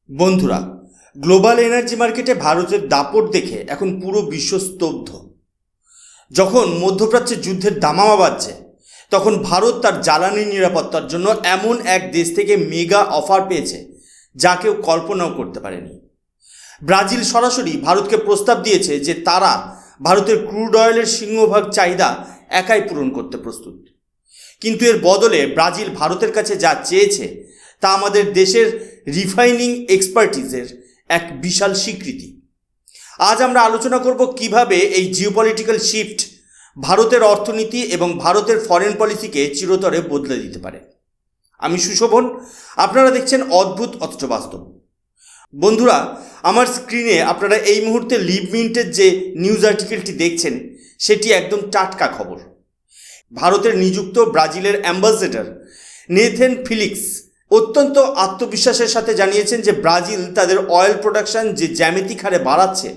বন্ধুরা, global energy মার্কেটে ভারতের দাপট দেখে এখন পুরো বিশ্ব স্তব্ধ। যখন মধ্যপ্রাচ্যের যুদ্ধের দামামা বাজছে, তখন ভারত তার জ্বালানি নিরাপত্তার জন্য এমন এক দেশ থেকে মেগা অফার পেয়েছে যা কেউ কল্পনাও করতে পারেনি। ব্রাজিল সরাসরি ভারতকে প্রস্তাব দিয়েছে যে তারা ভারতের ক্রুড অয়েলের সিংহভাগ চাহিদা একাই পূরণ করতে প্রস্তুত। কিন্তু এর বদলে ব্রাজিল ভারতের কাছে যা চেয়েছে তা আমাদের দেশের রিফাইনিং এক্সপার্টিসের এক বিশাল স্বীকৃতি। আজ আমরা আলোচনা করব কিভাবে এই জিওপলিটিক্যাল শিফট ভারতের অর্থনীতি এবং ভারতের ফরেন পলিসিকে চিরতরে বদলে দিতে পারে। আমি সুশোভন, আপনারা দেখছেন অদ্ভুত অথচ বাস্তব। বন্ধুরা, আমার স্ক্রিনে আপনারা এই মুহূর্তে লিভ মিন্টের যে নিউজ আর্টিকেলটি দেখছেন সেটি একদম টাটকা খবর। ভারতের নিযুক্ত ব্রাজিলের অ্যাম্বাসেডর নেথেন ফিলিক্স অত্যন্ত আত্মবিশ্বাসের সাথে জানিয়েছেন যে ব্রাজিল তাদের অয়েল প্রোডাকশন যে জ্যামিতিক হারে বাড়াচ্ছে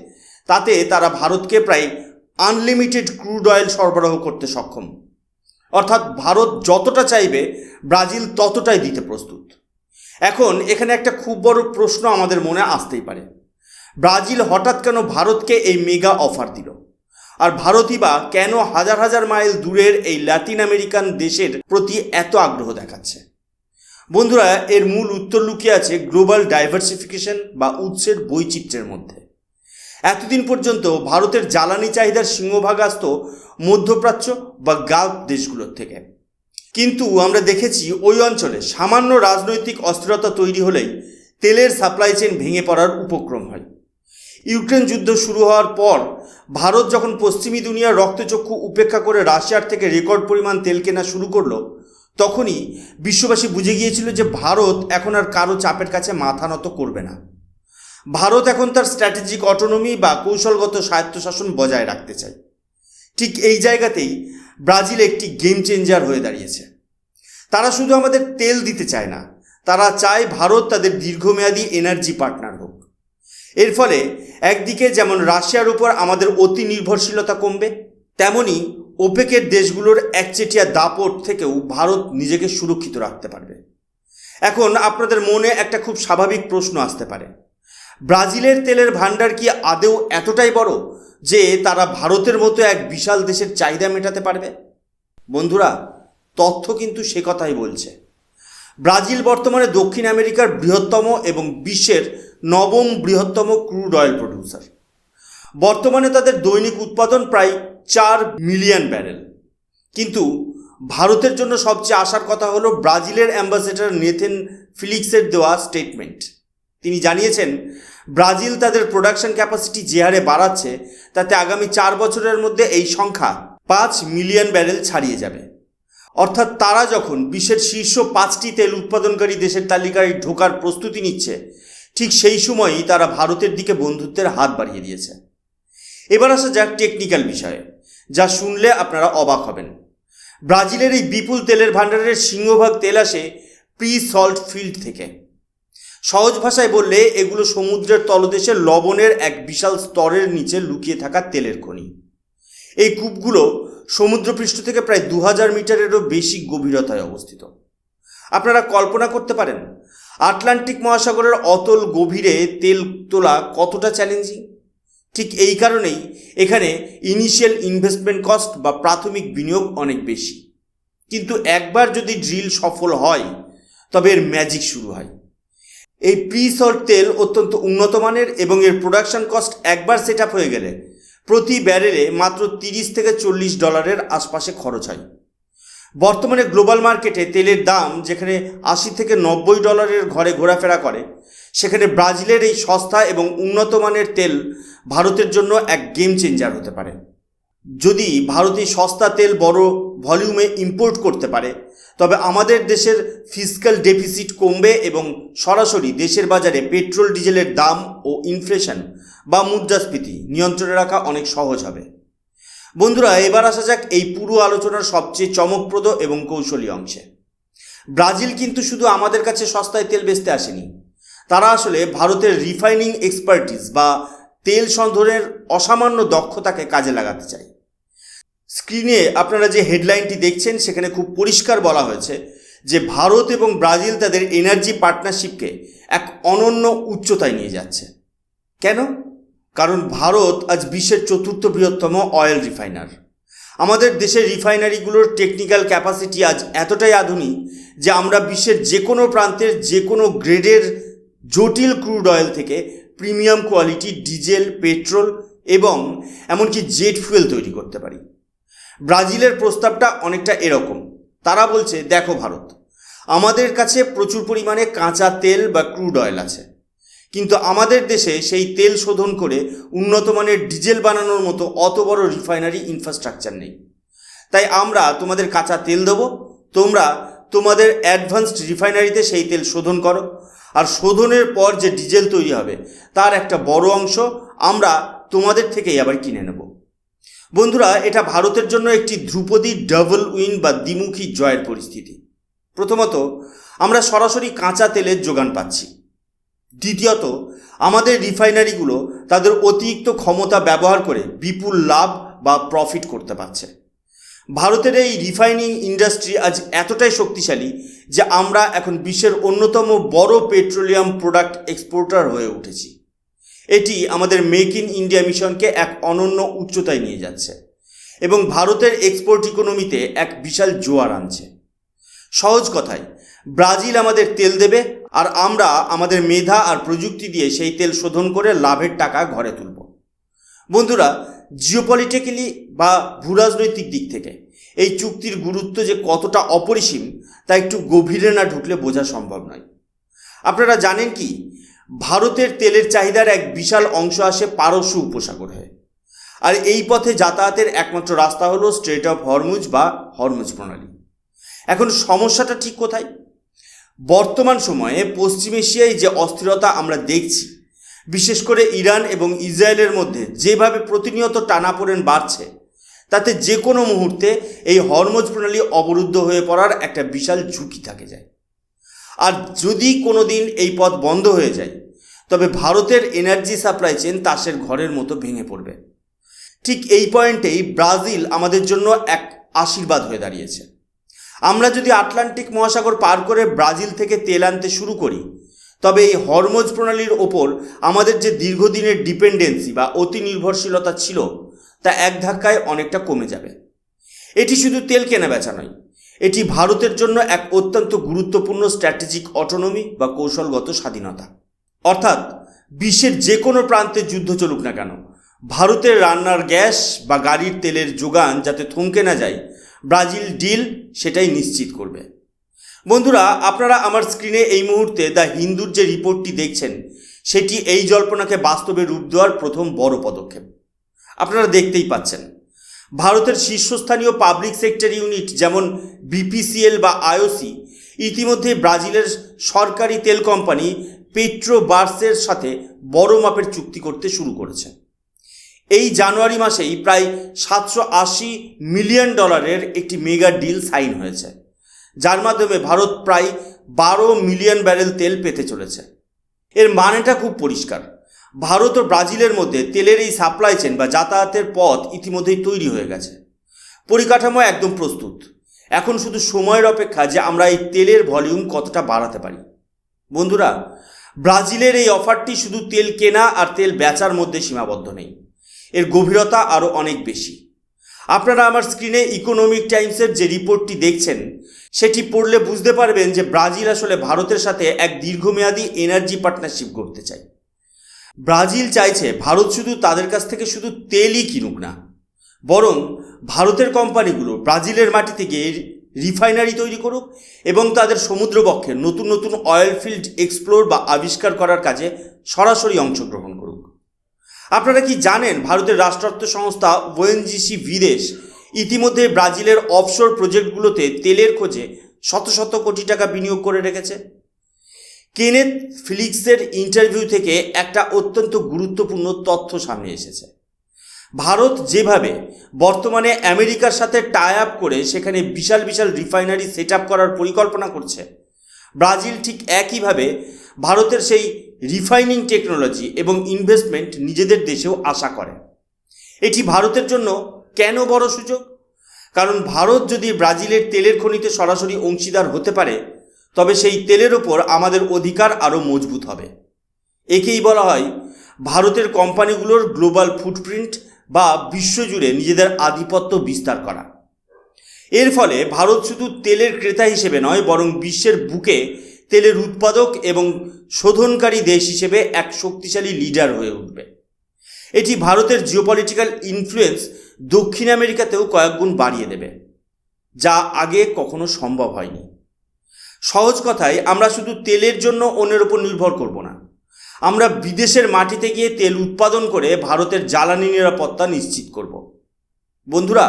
তাতে তারা ভারতকে প্রায় আনলিমিটেড ক্রুড অয়েল সরবরাহ করতে সক্ষম। অর্থাৎ ভারত যতটা চাইবে ব্রাজিল ততটাই দিতে প্রস্তুত। এখন এখানে একটা খুব বড় প্রশ্ন আমাদের মনে আসতেই পারে, ব্রাজিল হঠাৎ কেন ভারতকে এই মেগা অফার দিল? আর ভারতই বা কেন হাজার হাজার মাইল দূরের এই ল্যাটিন আমেরিকান দেশের প্রতি এত আগ্রহ দেখাচ্ছে? বন্ধুরা, এর মূল উত্তর লুকিয়ে আছে গ্লোবাল ডাইভার্সিফিকেশন বা উৎসের বৈচিত্র্যের মধ্যে। এতদিন পর্যন্ত ভারতের জ্বালানি চাহিদার সিংহভাগ আসত মধ্যপ্রাচ্য বা গালফ দেশগুলোর থেকে। কিন্তু আমরা দেখেছি ওই অঞ্চলে সামান্য রাজনৈতিক অস্থিরতা তৈরি হলেই তেলের সাপ্লাই চেইন ভেঙে পড়ার উপক্রম হয়। ইউক্রেন যুদ্ধ শুরু হওয়ার পর ভারত যখন পশ্চিমী দুনিয়ার রক্তচক্ষু উপেক্ষা করে রাশিয়ার থেকে রেকর্ড পরিমাণ তেল কেনা শুরু করলো, তখনই বিশ্ববাসী বুঝে গিয়েছিল যে ভারত এখন আর কারো চাপের কাছে মাথা নত করবে না। ভারত এখন তার স্ট্র্যাটেজিক অটোনমি বা কৌশলগত স্বায়ত্তশাসন বজায় রাখতে চায়। ঠিক এই জায়গাতেই ব্রাজিল একটি গেম চেঞ্জার হয়ে দাঁড়িয়েছে। তারা শুধু আমাদের তেল দিতে চায় না, তারা চায় ভারত তাদের দীর্ঘমেয়াদী এনার্জি পার্টনার হোক। এর ফলে একদিকে যেমন রাশিয়ার উপর আমাদের অতি নির্ভরশীলতা কমবে, তেমনি ওপেকের দেশগুলোর একচেটিয়া দাপট থেকেও ভারত নিজেকে সুরক্ষিত রাখতে পারবে। এখন আপনাদের মনে একটা খুব স্বাভাবিক প্রশ্ন আসতে পারে, ব্রাজিলের তেলের ভাণ্ডার কি আদৌ এতটাই বড় যে তারা ভারতের মতো এক বিশাল দেশের চাহিদা মেটাতে পারবে? বন্ধুরা, তথ্য কিন্তু সে কথাই বলছে। ব্রাজিল বর্তমানে দক্ষিণ আমেরিকার বৃহত্তম এবং বিশ্বের নবম বৃহত্তম ক্রুড অয়েল প্রডিউসার। বর্তমানে তাদের দৈনিক উৎপাদন প্রায় 4 মিলিয়ন ব্যারেল। কিন্তু ভারতের জন্য সবচেয়ে আশার কথা হলো ব্রাজিলের অ্যাম্বাসেডর নেথেন ফিলিক্সের দেওয়া স্টেটমেন্ট। তিনি জানিয়েছেন ব্রাজিল তাদের প্রোডাকশন ক্যাপাসিটি যে হারে বাড়াচ্ছে তাতে আগামী 4 বছরের মধ্যে এই সংখ্যা 5 মিলিয়ন ব্যারেল ছাড়িয়ে যাবে। অর্থাৎ তারা যখন বিশ্বের শীর্ষ 5টি তেল উৎপাদনকারী দেশের তালিকায় ঢোকার প্রস্তুতি নিচ্ছে, ঠিক সেই সময়ই তারা ভারতের দিকে বন্ধুত্বের হাত বাড়িয়ে দিয়েছে। এবার আসা যাক টেকনিক্যাল বিষয়ে, যা শুনলে আপনারা অবাক হবেন। ব্রাজিলের এই বিপুল তেলের ভাণ্ডারের সিংহভাগ তেল আসে প্রি সল্ট ফিল্ড থেকে। সহজ ভাষায় বললে এগুলো সমুদ্রের তলদেশে লবণের এক বিশাল স্তরের নিচে লুকিয়ে থাকা তেলের খনি। এই কূপগুলো সমুদ্রপৃষ্ঠ থেকে প্রায় 2000 মিটারেরও বেশি গভীরতায় অবস্থিত। আপনারা কল্পনা করতে পারেন আটলান্টিক মহাসাগরের অতল গভীরে তেল তোলা কতটা চ্যালেঞ্জিং। ঠিক এই কারণেই এখানে ইনিশিয়াল ইনভেস্টমেন্ট কস্ট বা প্রাথমিক বিনিয়োগ অনেক বেশি। কিন্তু একবার যদি ড্রিল সফল হয় তবে এর ম্যাজিক শুরু হয়। এই প্রি সল্ট তেল অত্যন্ত উন্নত মানের এবং এর প্রোডাকশন কস্ট একবার সেট আপ হয়ে গেলে প্রতি ব্যারেলে মাত্র $30 থেকে $40 আশপাশে খরচ হয়। বর্তমানে গ্লোবাল মার্কেটে তেলের দাম যেখানে $80 থেকে $90 ঘরে ঘোরাফেরা করে, সেখানে ব্রাজিলের এই সস্তা এবং উন্নত মানের তেল ভারতের জন্য এক গেম চেঞ্জার হতে পারে। যদি ভারতে সস্তা তেল বড় ভলিউমে ইম্পোর্ট করতে পারে তবে আমাদের দেশের ফিসক্যাল ডেফিসিট কমবে এবং সরাসরি দেশের বাজারে পেট্রোল ডিজেলের দাম ও ইনফ্লেশন বা মুদ্রাস্ফীতি নিয়ন্ত্রণে রাখা অনেক সহজ হবে। বন্ধুরা, এবার আসা যাক এই পুরো আলোচনার সবচেয়ে চমকপ্রদ এবং কৌশলী অংশে। ব্রাজিল কিন্তু শুধু আমাদের কাছে সস্তায় তেল বেচতে আসেনি, তারা আসলে ভারতের রিফাইনিং এক্সপার্টিস বা তেল সন্ধানের অসামান্য দক্ষতাকে কাজে লাগাতে চায়। স্ক্রিনে আপনারা যে হেডলাইনটি দেখছেন সেখানে খুব পরিষ্কার বলা হয়েছে যে ভারত এবং ব্রাজিল তাদের এনার্জি পার্টনারশিপকে এক অনন্য উচ্চতায় নিয়ে যাচ্ছে। কেন? কারণ ভারত আজ বিশ্বের চতুর্থ বৃহত্তম অয়েল রিফাইনার। আমাদের দেশের রিফাইনারিগুলোর টেকনিক্যাল ক্যাপাসিটি আজ এতটাই আধুনিক যে আমরা বিশ্বের যে কোনো প্রান্তের যে কোনো গ্রেডের জটিল ক্রুড অয়েল থেকে প্রিমিয়াম কোয়ালিটি ডিজেল, পেট্রোল এবং এমনকি জেট ফুয়েল তৈরি করতে পারি। ব্রাজিলের প্রস্তাবটা অনেকটা এরকম। তারা বলছে, দেখো ভারত, আমাদের কাছে প্রচুর পরিমাণে কাঁচা তেল বা ক্রুড অয়েল আছে, কিন্তু আমাদের দেশে সেই তেল শোধন করে উন্নত মানের ডিজেল বানানোর মতো অত বড় রিফাইনারি ইনফ্রাস্ট্রাকচার নেই। তাই আমরা তোমাদের কাঁচা তেল দেবো, তোমরা তোমাদের অ্যাডভান্সড রিফাইনারিতে সেই তেল শোধন করো, আর শোধনের পর যে ডিজেল তৈরি হবে তার একটা বড় অংশ আমরা তোমাদের থেকেই আবার কিনে নেব। বন্ধুরা, এটা ভারতের জন্য একটি ধ্রুপদী ডাবল উইন বা দ্বিমুখী জয়ের পরিস্থিতি। প্রথমত, আমরা সরাসরি কাঁচা তেলের যোগান পাচ্ছি। দ্বিতীয়ত, আমাদের রিফাইনারিগুলো তাদের অতিরিক্ত ক্ষমতা ব্যবহার করে বিপুল লাভ বা প্রফিট করতে পারছে। ভারতের এই রিফাইনিং ইন্ডাস্ট্রি আজ এতটাই শক্তিশালী যে আমরা এখন বিশ্বের অন্যতম বড় পেট্রোলিয়াম প্রোডাক্ট এক্সপোর্টার হয়ে উঠেছি। এটি আমাদের মেক ইন ইন্ডিয়া মিশনকে এক অনন্য উচ্চতায় নিয়ে যাচ্ছে এবং ভারতের এক্সপোর্ট ইকোনমিতে এক বিশাল জোয়ার আনছে। সহজ কথায়, ব্রাজিল আমাদের তেল দেবে আর আমরা আমাদের মেধা আর প্রযুক্তি দিয়ে সেই তেল শোধন করে লাভের টাকা ঘরে তুলব। বন্ধুরা, জিওপলিটিক্যালি বা ভূরাজনৈতিক দিক থেকে এই চুক্তির গুরুত্ব যে কতটা অপরিসীম তা একটু গভীরে না ঢুকলে বোঝা সম্ভব নয়। আপনারা জানেন কি, ভারতের তেলের চাহিদার এক বিশাল অংশ আসে পারস্য উপসাগর হয়ে, আর এই পথে যাতায়াতের একমাত্র রাস্তা হলো স্ট্রেট অফ হরমুজ বা হরমুজ প্রণালী। এখন সমস্যাটা ঠিক কোথায়? বর্তমান সময়ে পশ্চিম এশিয়ায় যে অস্থিরতা আমরা দেখছি, বিশেষ করে ইরান এবং ইসরায়েলের মধ্যে যেভাবে প্রতিনিয়ত টানাপোড়েন বাড়ছে, তাতে যে কোনো মুহূর্তে এই হরমুজ প্রণালী অবরুদ্ধ হয়ে পড়ার একটা বিশাল ঝুঁকি থাকে যায়। আর যদি কোনো দিন এই পথ বন্ধ হয়ে যায়, তবে ভারতের এনার্জি সাপ্লাই চেন তাসের ঘরের মতো ভেঙে পড়বে। ঠিক এই পয়েন্টেই ব্রাজিল আমাদের জন্য এক আশীর্বাদ হয়ে দাঁড়িয়েছে। আমরা যদি আটলান্টিক মহাসাগর পার করে ব্রাজিল থেকে তেল আনতে শুরু করি, তবে এই হরমুজ প্রণালীর ওপর আমাদের যে দীর্ঘদিনের ডিপেন্ডেন্সি বা অতি নির্ভরশীলতা ছিল তা এক ধাক্কায় অনেকটা কমে যাবে। এটি শুধু তেল কেনা বেচা নয়, এটি ভারতের জন্য এক অত্যন্ত গুরুত্বপূর্ণ স্ট্র্যাটেজিক অটোনমি বা কৌশলগত স্বাধীনতা। অর্থাৎ বিশ্বের যে কোনো প্রান্তে যুদ্ধ চলুক না কেন, ভারতের রান্নার গ্যাস বা গাড়ির তেলের যোগান যাতে থমকে না যায়, ব্রাজিল ডিল সেটাই নিশ্চিত করবে। বন্ধুরা, আপনারা আমার স্ক্রিনে এই মুহূর্তে দ্য হিন্দুর যে রিপোর্টটি দেখছেন, সেটি এই জল্পনাকে বাস্তবে রূপ দেওয়ার প্রথম বড় পদক্ষেপ। আপনারা দেখতেই পাচ্ছেন, ভারতের শীর্ষস্থানীয় পাবলিক সেক্টর ইউনিট যেমন বিপিসিএল বা আইওসি ইতিমধ্যে ব্রাজিলের সরকারি তেল কোম্পানি পেট্রোবার্সের সাথে বড় মাপের চুক্তি করতে শুরু করেছে। এই জানুয়ারি মাসেই প্রায় $780 মিলিয়ন একটি মেগা ডিল সাইন হয়েছে, যার মাধ্যমে ভারত প্রায় 12 মিলিয়ন ব্যারেল তেল পেতে চলেছে। এর মানেটা খুব পরিষ্কার, ভারত ও ব্রাজিলের মধ্যে তেলের এই সাপ্লাই চেন বা যাতায়াতের পথ ইতিমধ্যেই তৈরি হয়ে গেছে। পরিকাঠামো একদম প্রস্তুত। এখন শুধু সময়ের অপেক্ষা যে আমরা এই তেলের ভলিউম কতটা বাড়াতে পারি। বন্ধুরা, ব্রাজিলের এই অফারটি শুধু তেল কেনা আর তেল বেচার মধ্যে সীমাবদ্ধ নেই, এর গভীরতা আরও অনেক বেশি। আপনারা আমার স্ক্রিনে ইকোনমিক টাইমসের যে রিপোর্টটি দেখছেন, সেটি পড়লে বুঝতে পারবেন যে ব্রাজিল আসলে ভারতের সাথে এক দীর্ঘমেয়াদী এনার্জি পার্টনারশিপ করতে চায়। ব্রাজিল চাইছে ভারত শুধু তাদের কাছ থেকে শুধু তেলই কিনুক না, বরং ভারতের কোম্পানিগুলো ব্রাজিলের মাটি থেকে রিফাইনারি তৈরি করুক এবং তাদের সমুদ্রবক্ষে নতুন নতুন অয়েল ফিল্ড এক্সপ্লোর বা আবিষ্কার করার কাজে সরাসরি অংশগ্রহণ করুক। আপনারা কি জানেন, ভারতের রাষ্ট্রায়ত্ত সংস্থা ওএনজিসি বিদেশ ইতিমধ্যে ব্রাজিলের অফশোর প্রজেক্টগুলোতে তেলের খোঁজে শত শত কোটি টাকা বিনিয়োগ করে রেখেছে। কেনেথ ফিলিক্সের ইন্টারভিউ থেকে একটা অত্যন্ত গুরুত্বপূর্ণ তথ্য সামনে এসেছে। ভারত যেভাবে বর্তমানে আমেরিকার সাথে টাই আপ করে সেখানে বিশাল বিশাল রিফাইনারি সেট আপ করার পরিকল্পনা করছে, ব্রাজিল ঠিক একইভাবে ভারতের সেই রিফাইনিং টেকনোলজি এবং ইনভেস্টমেন্ট নিজেদের দেশেও আশা করে। এটি ভারতের জন্য কেন বড় সুযোগ? কারণ ভারত যদি ব্রাজিলের তেলের খনিতে সরাসরি অংশীদার হতে পারে তবে সেই তেলের ওপর আমাদের অধিকার আরও মজবুত হবে। একেই বলা হয় ভারতের কোম্পানিগুলোর গ্লোবাল ফুটপ্রিন্ট বা বিশ্বজুড়ে নিজেদের আধিপত্য বিস্তার করা। এর ফলে ভারত শুধু তেলের ক্রেতা হিসেবে নয় বরং বিশ্বের বুকে তেলের উৎপাদক এবং শোধনকারী দেশ হিসেবে এক শক্তিশালী লিডার হয়ে উঠবে। এটি ভারতের জিওপলিটিক্যাল ইনফ্লুয়েন্স দক্ষিণ আমেরিকাতেও কয়েক গুণ বাড়িয়ে দেবে, যা আগে কখনো সম্ভব হয়নি। সহজ কথায় আমরা শুধু তেলের জন্য অন্যের উপর নির্ভর করব না, আমরা বিদেশের মাটিতে গিয়ে তেল উৎপাদন করে ভারতের জ্বালানি নিরাপত্তা নিশ্চিত করব। বন্ধুরা,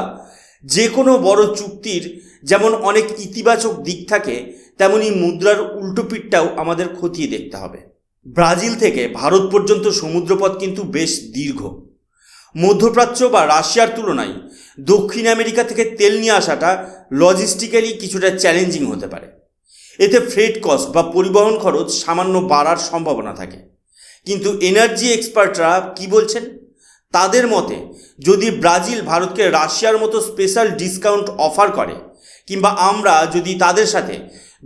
যে কোনো বড় চুক্তির যেমন অনেক ইতিবাচক দিক থাকে তেমনি মুদ্রার উল্টো পিঠটাও আমাদের খতিয়ে দেখতে হবে। ব্রাজিল থেকে ভারত পর্যন্ত সমুদ্রপথ কিন্তু বেশ দীর্ঘ। মধ্যপ্রাচ্য বা রাশিয়ার তুলনায় দক্ষিণ আমেরিকা থেকে তেল নিয়ে আসাটা লজিস্টিক্যালি কিছুটা চ্যালেঞ্জিং হতে পারে। এতে ফ্রেট কস্ট বা পরিবহন খরচ সামান্য বাড়ার সম্ভাবনা থাকে। কিন্তু এনার্জি এক্সপার্টরা কি বলছেন? তাদের মতে যদি ব্রাজিল ভারতকে রাশিয়ার মতো স্পেশাল ডিসকাউন্ট অফার করে কিংবা আমরা যদি তাদের সাথে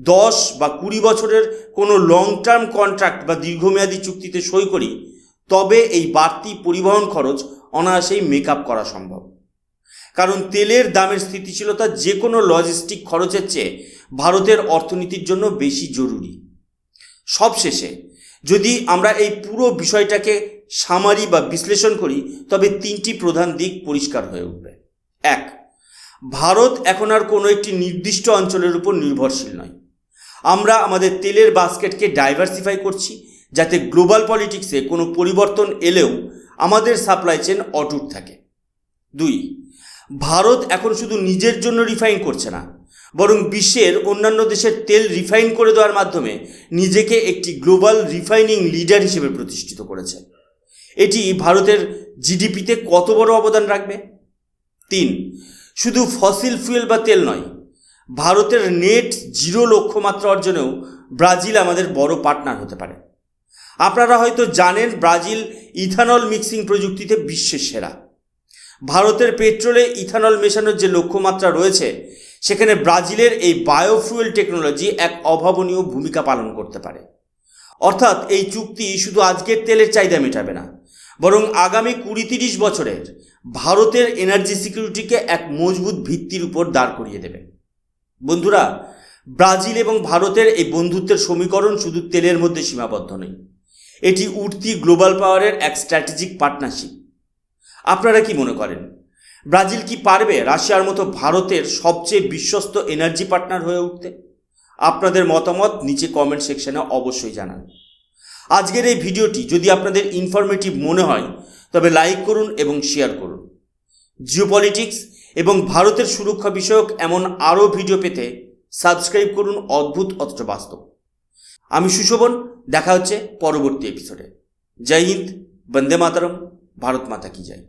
10 বা 20 বছরের কোনো লং টার্ম কন্ট্রাক্ট বা দীর্ঘমেয়াদী চুক্তিতে সই করি তবে এই বাড়তি পরিবহন খরচ অনায়াসেই মেকআপ করা সম্ভব। কারণ তেলের দামের স্থিতিশীলতা যে কোনো লজিস্টিক খরচের চেয়ে ভারতের অর্থনীতির জন্য বেশি জরুরি। সবশেষে যদি আমরা এই পুরো বিষয়টাকে সামারি বা বিশ্লেষণ করি তবে 3টি প্রধান দিক পরিষ্কার হয়ে উঠবে। 1, ভারত এখন আর কোনো একটি নির্দিষ্ট অঞ্চলের উপর নির্ভরশীল নয়। আমরা আমাদের তেলের বাস্কেটকে ডাইভার্সিফাই করছি যাতে গ্লোবাল পলিটিক্সে কোনো পরিবর্তন এলেও আমাদের সাপ্লাই চেন অটুট থাকে। 2, ভারত এখন শুধু নিজের জন্য রিফাইন করছে না, বরং বিশ্বের অন্যান্য দেশের তেল রিফাইন করে দেওয়ার মাধ্যমে নিজেকে একটি গ্লোবাল রিফাইনিং লিডার হিসেবে প্রতিষ্ঠিত করেছে। এটি ভারতের জিডিপিতে কত বড় অবদান রাখবে? 3, শুধু ফসিল ফুয়েল বা তেল নয়, ভারতের নেট জিরো লক্ষ্যমাত্রা অর্জনেও ব্রাজিল আমাদের বড় পার্টনার হতে পারে। আপনারা হয়তো জানেন ব্রাজিল ইথানল মিক্সিং প্রযুক্তিতে বিশ্বের সেরা। ভারতের পেট্রোলে ইথানল মেশানোর যে লক্ষ্যমাত্রা রয়েছে সেখানে ব্রাজিলের এই বায়োফুয়েল টেকনোলজি এক অভাবনীয় ভূমিকা পালন করতে পারে। অর্থাৎ এই চুক্তি শুধু আজকের তেলের চাহিদা মেটাবে না, বরং আগামী 20-30 বছরের ভারতের এনার্জি সিকিউরিটিকে এক মজবুত ভিত্তির উপর দাঁড় করিয়ে দেবে। বন্ধুরা, ব্রাজিল এবং ভারতের এই বন্ধুত্বের সমীকরণ শুধু তেলের মধ্যে সীমাবদ্ধ নেই, এটি উঠতি গ্লোবাল পাওয়ারের এক স্ট্র্যাটেজিক পার্টনারশিপ। আপনারা কি মনে করেন, ব্রাজিল কি পারবে রাশিয়ার মতো ভারতের সবচেয়ে বিশ্বস্ত এনার্জি পার্টনার হয়ে উঠতে? আপনাদের মতামত নিচে কমেন্ট সেকশনে অবশ্যই জানান। আজকের এই ভিডিওটি যদি আপনাদের ইনফরমেটিভ মনে হয় তবে লাইক করুন এবং শেয়ার করুন। জিওপলিটিক্স এবং ভারতের সুরক্ষা বিষয়ক এমন আরও ভিডিও পেতে সাবস্ক্রাইব করুন অদ্ভুত অথচ বাস্তব। আমি সুশোভন, দেখা হচ্ছে পরবর্তী এপিসোডে। জয় হিন্দ, বন্দে মাতরম, ভারত মাতা কি জয়।